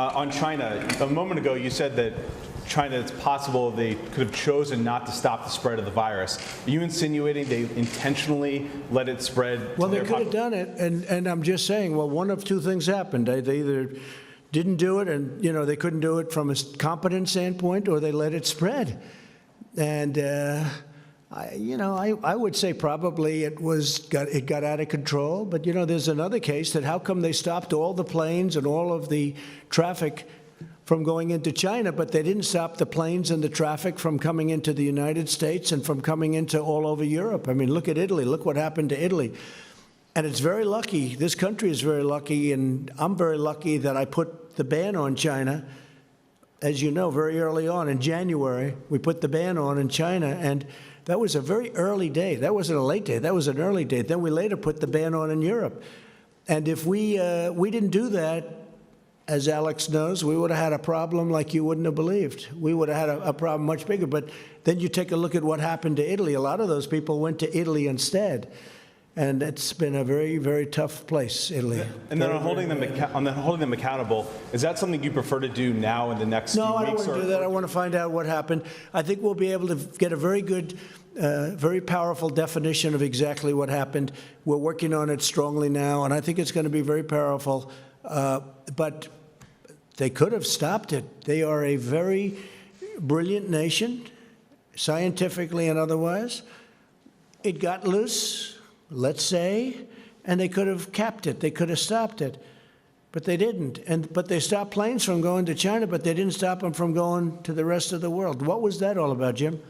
On China, a moment ago you said that China, it's possible they could have chosen not to stop the spread of the virus. Are you insinuating they intentionally let it spread? Well, they could have done it, and I'm just saying, well, one of two things happened. They either didn't do it, and they couldn't do it from a competent standpoint, or they let it spread. And I would say probably it got out of control. But there's another case that how come they stopped all the planes and all of the traffic from going into China, but they didn't stop the planes and the traffic from coming into the United States and from coming into all over Europe. I mean, look at Italy. Look what happened to Italy. And it's very lucky. This country is very lucky, and I'm very lucky that I put the ban on China. As you know, very early on in January, we put the ban on in China, and that was a very early date. That wasn't a late date. That was an early date. Then we later put the ban on in Europe. And if we didn't do that, as Alex knows, we would have had a problem like you wouldn't have believed. We would have had a problem much bigger. But then you take a look at what happened to Italy. A lot of those people went to Italy instead. And it's been a very, very tough place, Italy. And then on holding them accountable, is that something you prefer to do now in the next few weeks? No, I don't want to do that. I want to find out what happened. I think we'll be able to get a very good, very powerful definition of exactly what happened. We're working on it strongly now, and I think it's going to be very powerful. But they could have stopped it. They are a very brilliant nation, scientifically and otherwise. It got loose, let's say, and they could have capped it. They could have stopped it, but they didn't. But they stopped planes from going to China, but they didn't stop them from going to the rest of the world. What was that all about, Jim?